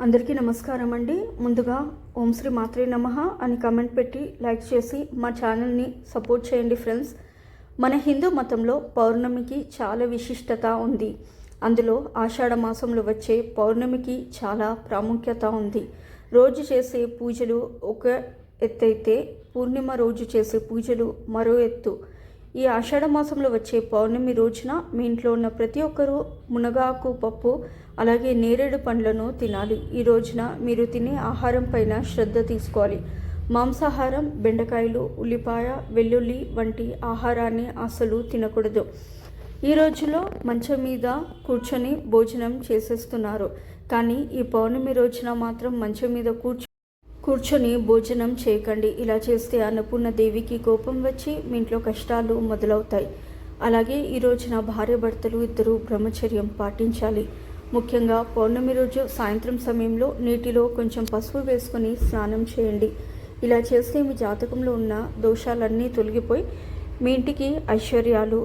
అందరికీ నమస్కారం అండి. ముందుగా ఓం శ్రీ మాత్రే నమః అని కామెంట్ పెట్టి లైక్ చేసి మా ఛానల్ని సపోర్ట్ చేయండి ఫ్రెండ్స్. మన హిందూ మతంలో పౌర్ణమికి చాలా విశిష్టత ఉంది. అందులో ఆషాఢ మాసంలో వచ్చే పౌర్ణమికి చాలా ప్రాముఖ్యత ఉంది. రోజు చేసే పూజలు ఒక ఎత్తైతే పూర్ణిమ రోజు చేసే పూజలు మరో ఎత్తు. ఈ ఆషాఢ మాసంలో వచ్చే పౌర్ణమి రోజున మీ ఇంట్లో ఉన్న ప్రతి ఒక్కరూ మునగాకు పప్పు అలాగే నేరేడు పండ్లను తినాలి. ఈ రోజున మీరు తినే ఆహారం పైన శ్రద్ధ తీసుకోవాలి. మాంసాహారం, బెండకాయలు, ఉల్లిపాయ, వెల్లుల్లి వంటి ఆహారాన్ని అసలు తినకూడదు. ఈ రోజులో మంచం మీద కూర్చొని భోజనం చేసేస్తున్నారు, కానీ ఈ పౌర్ణమి రోజున మాత్రం మంచం మీద కూర్చొని భోజనం చేయకండి. ఇలా చేస్తే అన్నపూర్ణ దేవికి కోపం వచ్చి మీ ఇంట్లో కష్టాలు మొదలవుతాయి. అలాగే ఈ రోజున భార్యాభర్తలు ఇద్దరు బ్రహ్మచర్యం పాటించాలి. ముఖ్యంగా పౌర్ణమి రోజు సాయంత్రం సమయంలో నీటిలో కొంచెం పసుపు వేసుకొని స్నానం చేయండి. ఇలా చేస్తే మీ జాతకంలో ఉన్న దోషాలన్నీ తొలగిపోయి మీ ఇంటికి ఐశ్వర్యాలు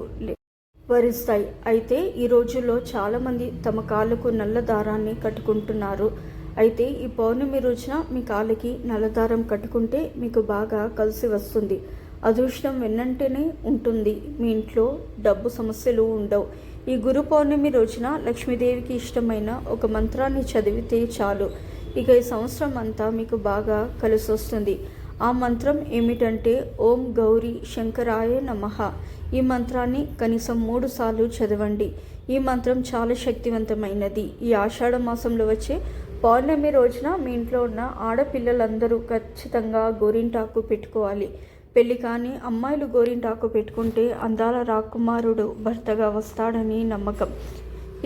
వరిస్తాయి. అయితే ఈ రోజుల్లో చాలామంది తమ కాళ్ళకు నల్ల దారాన్ని కట్టుకుంటున్నారు. అయితే ఈ పౌర్ణమి రోజున మీ కాళ్ళకి నల్లదారం కట్టుకుంటే మీకు బాగా కలిసి వస్తుంది. అదృష్టం వెన్నంటేనే ఉంటుంది. మీ ఇంట్లో డబ్బు సమస్యలు ఉండవు. ఈ గురు పౌర్ణమి రోజున లక్ష్మీదేవికి ఇష్టమైన ఒక మంత్రాన్ని చదివితే చాలు, ఇక ఈ సంవత్సరం అంతా మీకు బాగా కలిసి వస్తుంది. ఆ మంత్రం ఏమిటంటే ఓం గౌరీ శంకరాయ నమః. ఈ మంత్రాన్ని కనీసం 3 సార్లు చదవండి. ఈ మంత్రం చాలా శక్తివంతమైనది. ఈ ఆషాఢ మాసంలో వచ్చే పౌర్ణమి రోజున మీ ఇంట్లో ఉన్న ఆడపిల్లలందరూ ఖచ్చితంగా గోరింటాకు పెట్టుకోవాలి. పెళ్లి కానీ అమ్మాయిలు గోరింటాకు పెట్టుకుంటే అందాల రాకుమారుడు భర్తగా వస్తాడని నమ్మకం.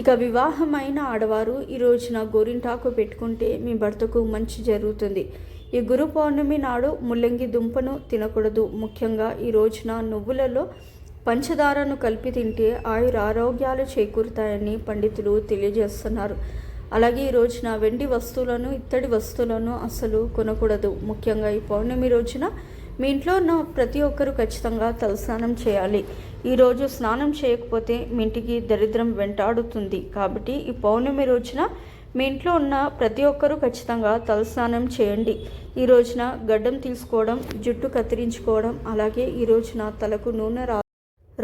ఇక వివాహమైన ఆడవారు ఈ రోజున గోరింటాకు పెట్టుకుంటే మీ భర్తకు మంచి జరుగుతుంది. ఈ గురు పౌర్ణమి నాడు ముల్లంగి దుంపను తినకూడదు. ముఖ్యంగా ఈ రోజున నువ్వులలో పంచదారను కలిపి తింటే ఆరోగ్యాలు చేకూరుతాయని పండితులు తెలియజేస్తున్నారు. అలాగే ఈ రోజున వెండి వస్తువులను, ఇత్తడి వస్తువులను అస్సలు కొనకూడదు. ముఖ్యంగా ఈ పౌర్ణమి రోజున మీ ఇంట్లో ఉన్న ప్రతి ఒక్కరూ ఖచ్చితంగా తలస్నానం చేయాలి. ఈరోజు స్నానం చేయకపోతే మీ ఇంటికి దరిద్రం వెంటాడుతుంది. కాబట్టి ఈ పౌర్ణమి రోజున మీ ఇంట్లో ఉన్న ప్రతి ఒక్కరూ ఖచ్చితంగా తలస్నానం చేయండి. ఈ రోజున గడ్డం తీసుకోవడం, జుట్టు కత్తిరించుకోవడం, అలాగే ఈ రోజున తలకు నూనె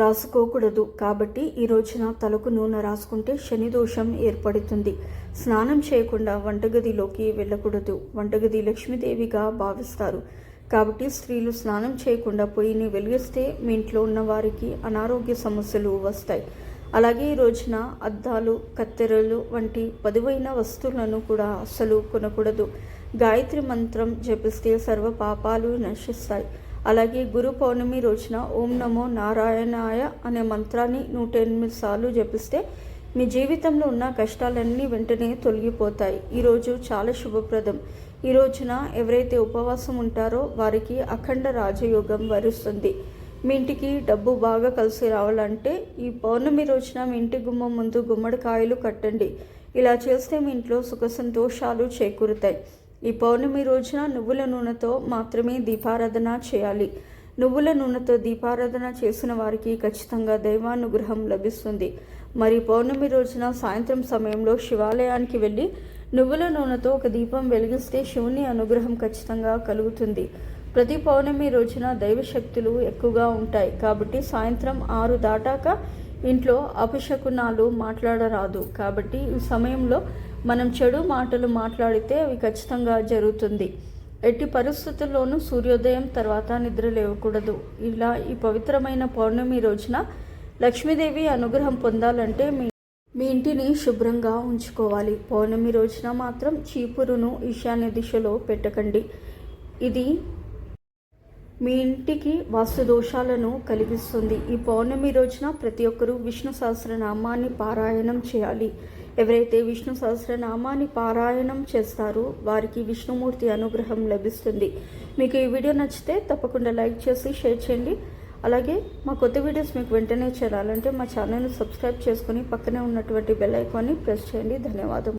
రాసుకోకూడదు. కాబట్టి ఈ రోజున తలకు నూనె రాసుకుంటే శని దోషం ఏర్పడుతుంది. స్నానం చేయకుండా వంటగదిలోకి వెళ్ళకూడదు. వంటగది లక్ష్మీదేవిగా భావిస్తారు. కాబట్టి స్త్రీలు స్నానం చేయకుండా పొయ్యిని వెలిగిస్తే మీ ఇంట్లో ఉన్న వారికి అనారోగ్య సమస్యలు వస్తాయి. అలాగే ఈ రోజున అద్దాలు, కత్తెరలు వంటి పదువైన వస్తువులను కూడా అస్సలు కొనకూడదు. గాయత్రి మంత్రం జపిస్తే సర్వ పాపాలు నశిస్తాయి. అలాగే గురు పౌర్ణమి రోజున ఓం నమో నారాయణాయ అనే మంత్రాన్ని 108 సార్లు జపిస్తే మీ జీవితంలో ఉన్న కష్టాలన్నీ వెంటనే తొలగిపోతాయి. ఈరోజు చాలా శుభప్రదం. ఈ రోజున ఎవరైతే ఉపవాసం ఉంటారో వారికి అఖండ రాజయోగం వరిస్తుంది. మీ ఇంటికి డబ్బు బాగా కలిసి రావాలంటే ఈ పౌర్ణమి రోజున మీ ఇంటి గుమ్మం ముందు గుమ్మడికాయలు కట్టండి. ఇలా చేస్తే మీ ఇంట్లో సుఖ సంతోషాలు చేకూరుతాయి. ఈ పౌర్ణమి రోజున నువ్వుల నూనెతో మాత్రమే దీపారాధన చేయాలి. నువ్వుల నూనెతో దీపారాధన చేసిన వారికి ఖచ్చితంగా దైవానుగ్రహం లభిస్తుంది. మరి పౌర్ణమి రోజున సాయంత్రం సమయంలో శివాలయానికి వెళ్ళి నువ్వుల నూనెతో ఒక దీపం వెలిగిస్తే శివుని అనుగ్రహం ఖచ్చితంగా కలుగుతుంది. ప్రతి పౌర్ణమి రోజున దైవశక్తులు ఎక్కువగా ఉంటాయి. కాబట్టి సాయంత్రం 6 దాటాక ఇంట్లో అపశకునాలు మాట్లాడరాదు. కాబట్టి ఈ సమయంలో మనం చెడు మాటలు మాట్లాడితే అవి ఖచ్చితంగా జరుగుతుంది. ఎట్టి పరిస్థితుల్లోనూ సూర్యోదయం తర్వాత నిద్ర లేవకూడదు. ఇలా ఈ పవిత్రమైన పౌర్ణమి రోజున లక్ష్మీదేవి అనుగ్రహం పొందాలంటే మీ ఇంటిని శుభ్రంగా ఉంచుకోవాలి. పౌర్ణమి రోజున మాత్రం చీపురును ఈశాన్య దిశలో పెట్టకండి. ఇది మీ ఇంటికి వాస్తు దోషాలను కలిగిస్తుంది. ఈ పౌర్ణమి రోజున ప్రతి ఒక్కరూ విష్ణు సహస్రనామాన్ని పారాయణం చేయాలి. ఎవరైతే విష్ణు సహస్రనామాన్ని పారాయణం చేస్తారో వారికి విష్ణుమూర్తి అనుగ్రహం లభిస్తుంది. మీకు ఈ వీడియో నచ్చితే తప్పకుండా లైక్ చేసి షేర్ చేయండి. అలాగే మా కొత్త వీడియోస్ మీకు వెంటనే చేరాలంటే మా ఛానల్ని సబ్స్క్రైబ్ చేసుకొని పక్కనే ఉన్నటువంటి బెల్ ఐకాన్ని ప్రెస్ చేయండి. ధన్యవాదం.